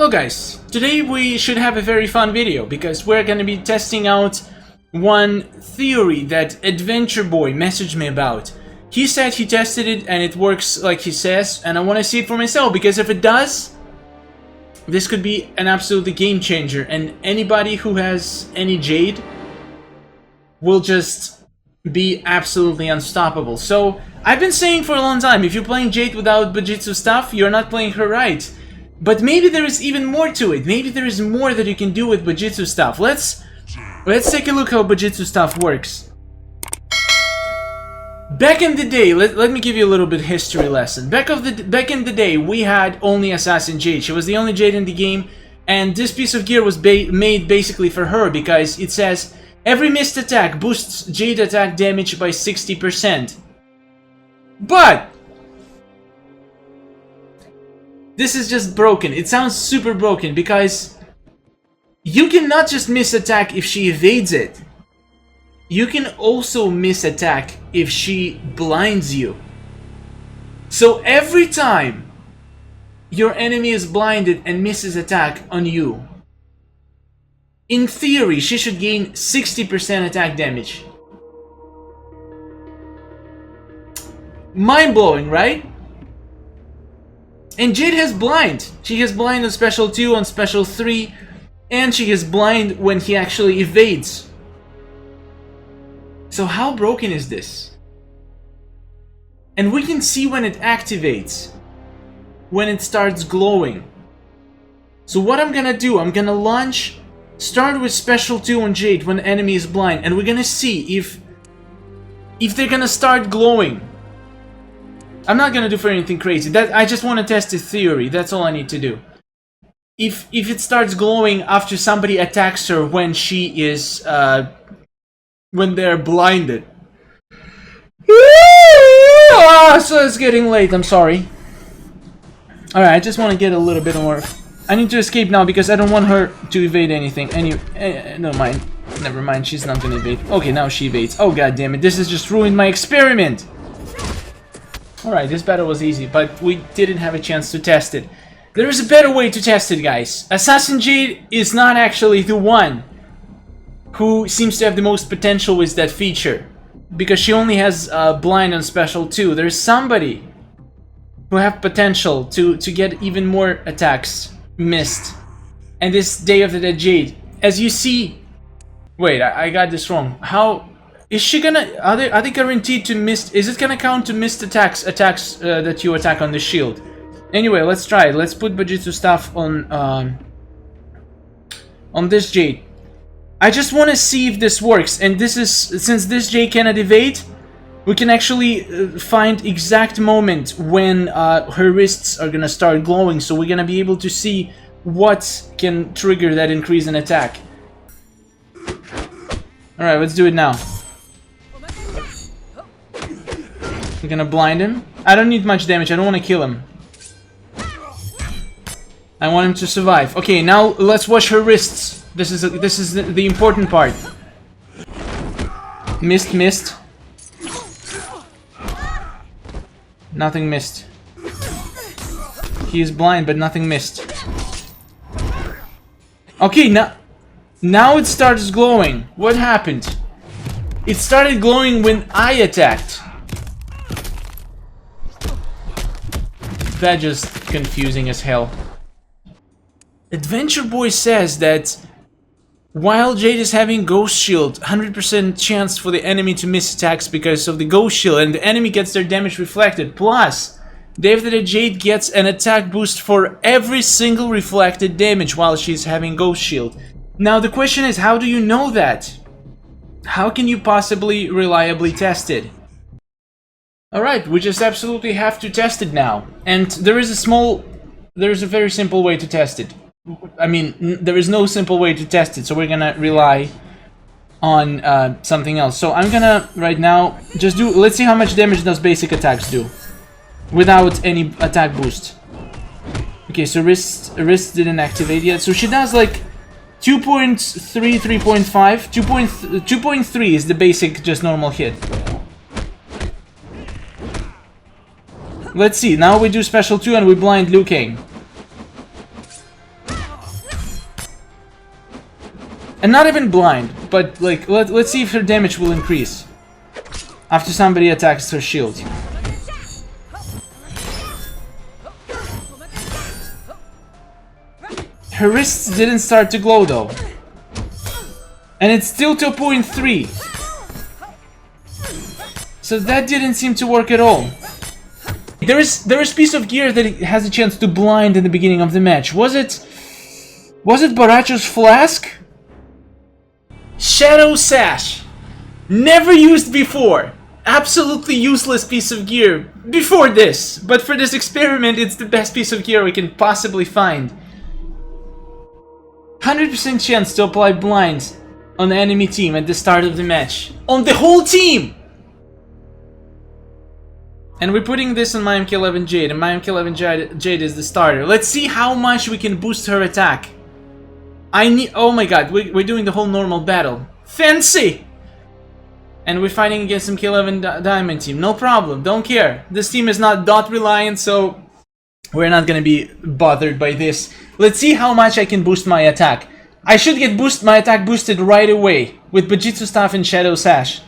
Well guys, today we should have a very fun video because we're gonna be testing out one theory that Adventure Boy messaged me about. He said he tested it and it works like he says, and I want to see it for myself because if it does, this could be an absolutely game changer, and anybody who has any Jade will just be absolutely unstoppable. So I've been saying for a long time, if you're playing Jade without Bojutsu stuff, you're not playing her right. But maybe there is even more to it. Maybe there is more that you can do with Bojutsu stuff. Let's take a look how Bojutsu stuff works. Back in the day, let me give you a little bit history lesson. Back in the day, we had only Assassin Jade. She was the only Jade in the game, and this piece of gear was made basically for her because it says every missed attack boosts Jade attack damage by 60%. But this is just broken. It sounds super broken because you cannot just miss attack if she evades it. You can also miss attack if she blinds you. So every time your enemy is blinded and misses attack on you, in theory she should gain 60% attack damage. Mind-blowing, right? And Jade has blind. She has blind on special 2, on special 3, and she has blind when he actually evades. So how broken is this? And we can see when it activates, when it starts glowing. So what I'm gonna do, I'm gonna start with special 2 on Jade when the enemy is blind, and we're gonna see if they're gonna start glowing. I'm not gonna do for anything crazy. I just want to test the theory. That's all I need to do. If it starts glowing after somebody attacks her when she is when they're blinded. So it's getting late. I'm sorry. All right, I just want to get a little bit more. I need to escape now because I don't want her to evade anything. No mind. Never mind. She's not gonna evade. Okay, now she evades. Oh god damn it! This has just ruined my experiment. Alright, this battle was easy, but we didn't have a chance to test it. There is a better way to test it, guys. Assassin Jade is not actually the one who seems to have the most potential with that feature, because she only has blind on special 2. There's somebody who have potential to get even more attacks missed. And this Day of the Dead Jade, as you see... Wait, I got this wrong. How... Is she gonna... Are they guaranteed to miss... Is it gonna count to missed attacks that you attack on the shield? Anyway, let's try it. Let's put Bojutsu stuff on this Jade. I just want to see if this works. And this is... Since this Jade cannot evade, we can actually find exact moment when her wrists are gonna start glowing. So we're gonna be able to see what can trigger that increase in attack. Alright, let's do it now. We're gonna blind him. I don't need much damage. I don't want to kill him. I want him to survive. Okay, now let's watch her wrists. This is the important part. Missed. Nothing missed. He is blind, but nothing missed. Okay, now it starts glowing. What happened? It started glowing when I attacked. That's just confusing as hell. Adventure Boy says that while Jade is having Ghost Shield, 100% chance for the enemy to miss attacks because of the Ghost Shield, and the enemy gets their damage reflected. Plus, Day of the Dead Jade gets an attack boost for every single reflected damage while she's having Ghost Shield. Now the question is, how do you know that? How can you possibly reliably test it? Alright, we just absolutely have to test it now. And there is a very simple way to test it. I mean, there is no simple way to test it, so we're gonna rely on something else. So I'm gonna, right now, just let's see how much damage those basic attacks do. Without any attack boost. Okay, so wrist didn't activate yet. So she does like 2.3, 3.5, 2.3 is the basic, just normal hit. Let's see, now we do special 2 and we blind Liu Kang. And not even blind, but like, let's see if her damage will increase after somebody attacks her shield. Her wrists didn't start to glow though. And it's still 2.3. So that didn't seem to work at all. There is piece of gear that has a chance to blind in the beginning of the match. Was it Baracho's flask? Shadow Sash. Never used before. Absolutely useless piece of gear before this. But for this experiment, it's the best piece of gear we can possibly find. 100% chance to apply blinds on the enemy team at the start of the match. On the whole team! And we're putting this on my MK11 Jade, and my MK11 Jade is the starter. Let's see how much we can boost her attack. Oh my god, we're doing the whole normal battle. Fancy! And we're fighting against MK11 Diamond team. No problem, don't care. This team is not dot reliant, so we're not gonna be bothered by this. Let's see how much I can boost my attack. I should get my attack boosted right away with Bojutsu Staff and Shadow Sash.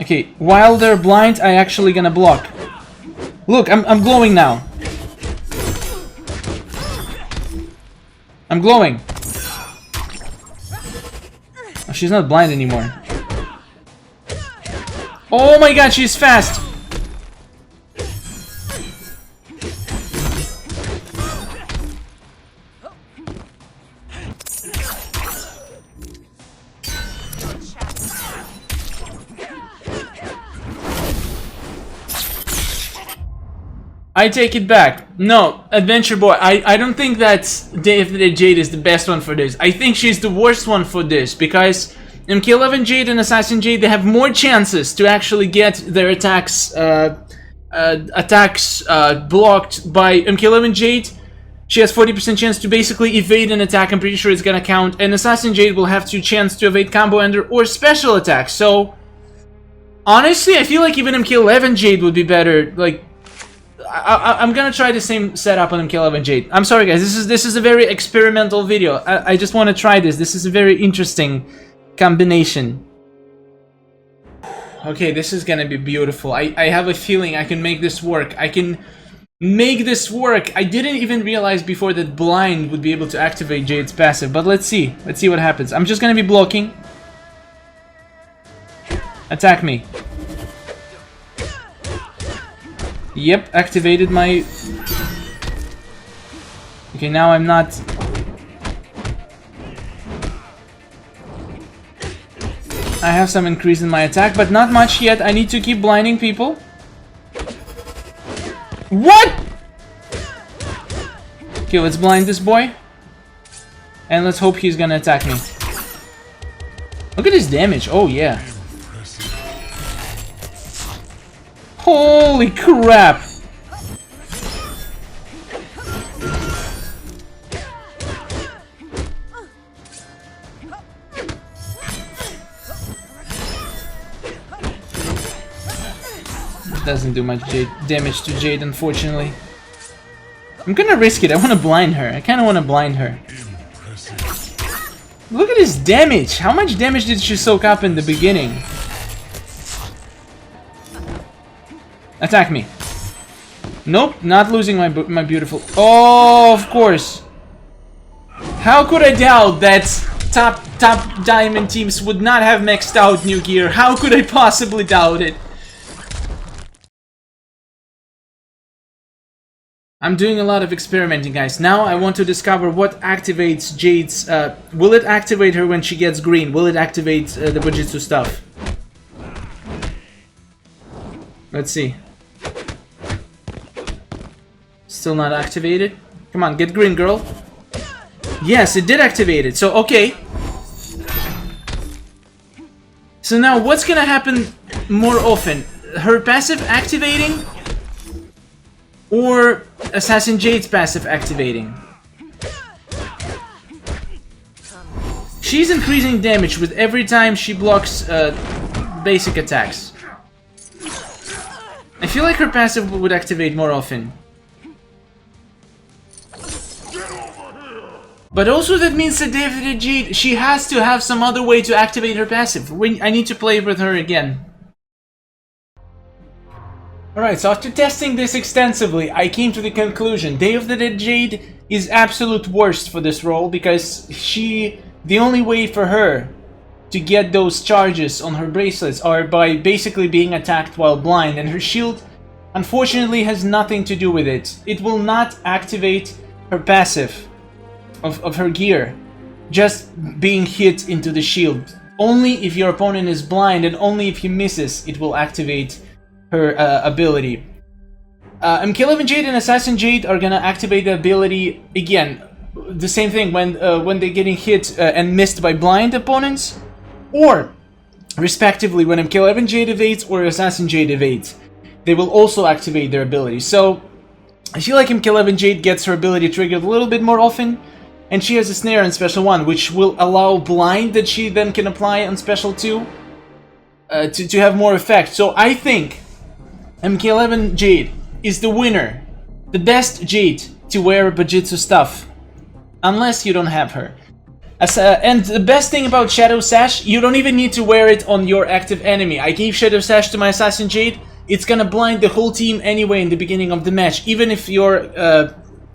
Okay, while they're blind, I actually gonna block. Look, I'm glowing now. I'm glowing. Oh, she's not blind anymore. Oh my god, she's fast! I take it back. No, Adventure Boy, I don't think that Dead Jade is the best one for this. I think she's the worst one for this, because MK11 Jade and Assassin Jade, they have more chances to actually get their attacks blocked by MK11 Jade. She has 40% chance to basically evade an attack. I'm pretty sure it's gonna count. And Assassin Jade will have 2 chance to evade combo ender or special attacks. So honestly, I feel like even MK11 Jade would be better. Like, I'm gonna try the same setup on MK11 Jade. I'm sorry guys, this is a very experimental video. I just want to try this. This is a very interesting combination. Okay, this is gonna be beautiful. I have a feeling I can make this work. I can make this work. I didn't even realize before that blind would be able to activate Jade's passive, but let's see. Let's see what happens. I'm just gonna be blocking. Attack me. Yep, activated my... Okay, now I'm not... I have some increase in my attack, but not much yet. I need to keep blinding people. What? Okay, let's blind this boy. And let's hope he's gonna attack me. Look at his damage. Oh, yeah. Holy crap! Doesn't do much damage to Jade, unfortunately. I'm gonna risk it. I want to blind her. I kind of want to blind her. Look at his damage. How much damage did she soak up in the beginning? Attack me. Nope, not losing my beautiful... Oh, of course. How could I doubt that top diamond teams would not have maxed out new gear? How could I possibly doubt it? I'm doing a lot of experimenting, guys. Now I want to discover what activates Jade's... will it activate her when she gets green? Will it activate the Bojutsu stuff? Let's see. Still not activated. Come on, get green, girl. Yes, it did activate it. So, okay. So now, what's gonna happen more often? Her passive activating? Or Assassin Jade's passive activating? She's increasing damage with every time she blocks basic attacks. I feel like her passive would activate more often. But also that means that Dead Jade, she has to have some other way to activate her passive. I need to play with her again. Alright, so after testing this extensively, I came to the conclusion Day of the Dead Jade is absolute worst for this role because the only way for her to get those charges on her bracelets are by basically being attacked while blind, and her shield unfortunately has nothing to do with it. It will not activate her passive of her gear, just being hit into the shield. Only if your opponent is blind and only if he misses it will activate her ability. MK11 Jade and Assassin Jade are gonna activate the ability again. The same thing when they're getting hit and missed by blind opponents, or respectively when MK11 Jade evades or Assassin Jade evades. They will also activate their ability. So I feel like MK11 Jade gets her ability triggered a little bit more often, and she has a snare in Special 1, which will allow blind that she then can apply on Special 2 to have more effect. So I think MK11 Jade is the winner, the best Jade to wear Bojutsu stuff, unless you don't have her. And the best thing about Shadow Sash, you don't even need to wear it on your active enemy. I gave Shadow Sash to my Assassin Jade. It's gonna blind the whole team anyway in the beginning of the match, even if your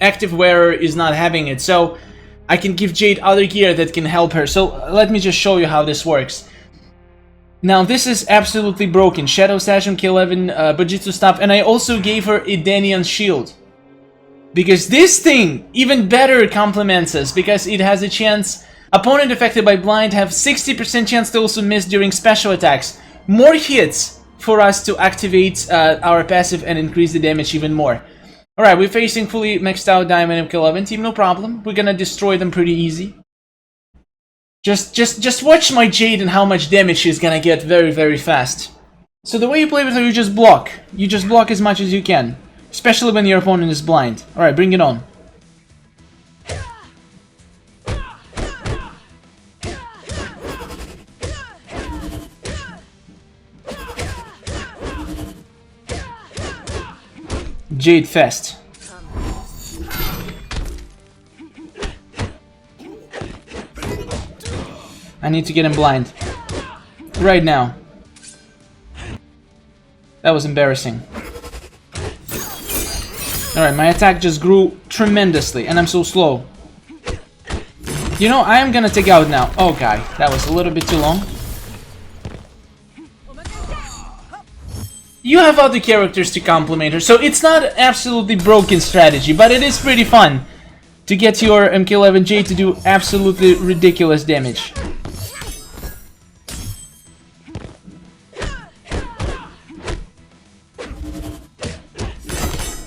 active wearer is not having it. So I can give Jade other gear that can help her. So let me just show you how this works. Now this is absolutely broken. Shadow Sash MK11 Bojutsu stuff, and I also gave her Edenian shield. Because this thing even better complements us, because it has a chance. Opponent affected by blind have 60% chance to also miss during special attacks. More hits for us to activate our passive and increase the damage even more. Alright, we're facing fully maxed out Diamond MK11 team, no problem. We're gonna destroy them pretty easy. Just watch my Jade and how much damage she's gonna get very, very fast. So the way you play with her, you just block. You just block as much as you can. Especially when your opponent is blind. Alright, bring it on. Jade Fest. I need to get him blind. Right now. That was embarrassing. Alright, my attack just grew tremendously, and I'm so slow. You know, I am gonna take out now. Oh, guy, that was a little bit too long. You have other characters to complement her, so it's not absolutely broken strategy, but it is pretty fun to get your MK11 Jade to do absolutely ridiculous damage.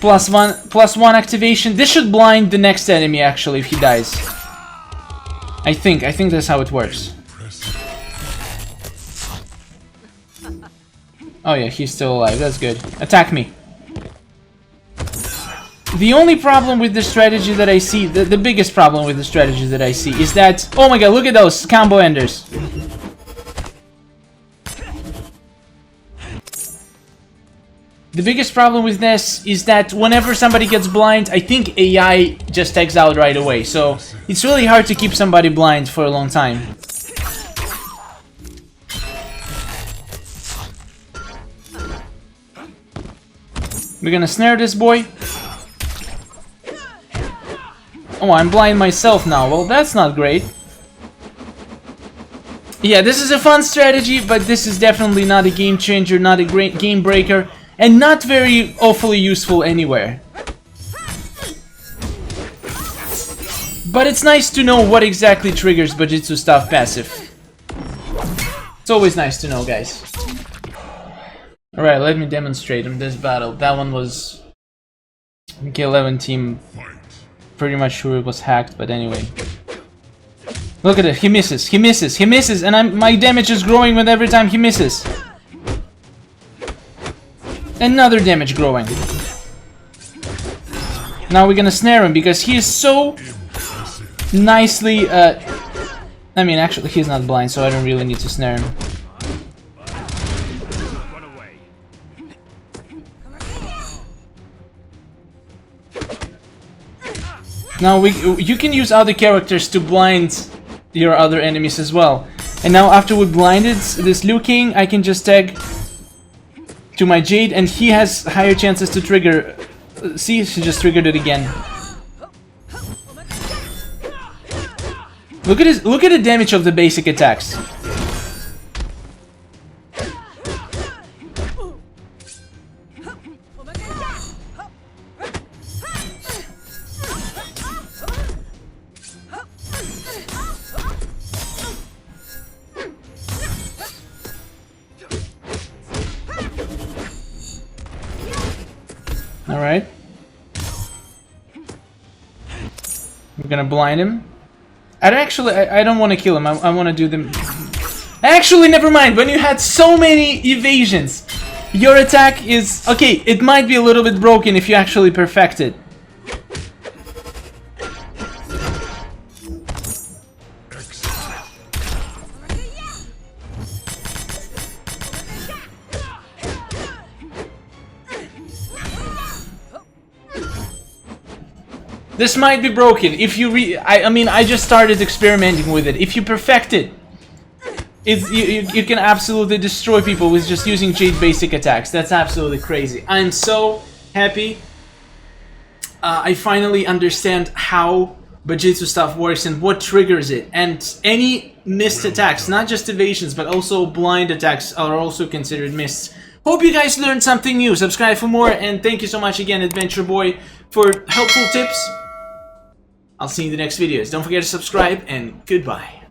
+1 activation. This should blind the next enemy actually if he dies. I think that's how it works. Oh yeah, he's still alive. That's good. Attack me. The only problem with the strategy that I see, the biggest problem with the strategy that I see is that, oh my god, look at those combo enders. The biggest problem with this is that whenever somebody gets blind, I think AI just takes out right away. So it's really hard to keep somebody blind for a long time. We're gonna snare this boy. Oh, I'm blind myself now. Well, that's not great. Yeah, this is a fun strategy, but this is definitely not a game changer, not a great game breaker, and not very awfully useful anywhere. But it's nice to know what exactly triggers Bojutsu stuff passive. It's always nice to know, guys. Alright, let me demonstrate in this battle. That one was MK11 team. Pretty much sure it was hacked, but anyway. Look at it, he misses, he misses, he misses, and my damage is growing with every time he misses. Another damage growing. Now we're gonna snare him because he is so nicely, I mean, actually he's not blind, so I don't really need to snare him. Now you can use other characters to blind your other enemies as well. And now after we blinded this Liu King, I can just tag to my Jade, and he has higher chances to trigger. See, she just triggered it again. Look at the damage of the basic attacks. Alright. We're gonna blind him. I don't want to kill him. I want to do them. Actually, never mind. When you had so many evasions, your attack is... Okay, it might be a little bit broken if you actually perfect it. This might be broken. If you I mean, I just started experimenting with it. If you perfect it, you can absolutely destroy people with just using Jade basic attacks. That's absolutely crazy. I'm so happy. I finally understand how Bojutsu stuff works and what triggers it. And any missed attacks, not just evasions, but also blind attacks, are also considered missed. Hope you guys learned something new. Subscribe for more, and thank you so much again, Adventure Boy, for helpful tips. I'll see you in the next videos. Don't forget to subscribe, and goodbye.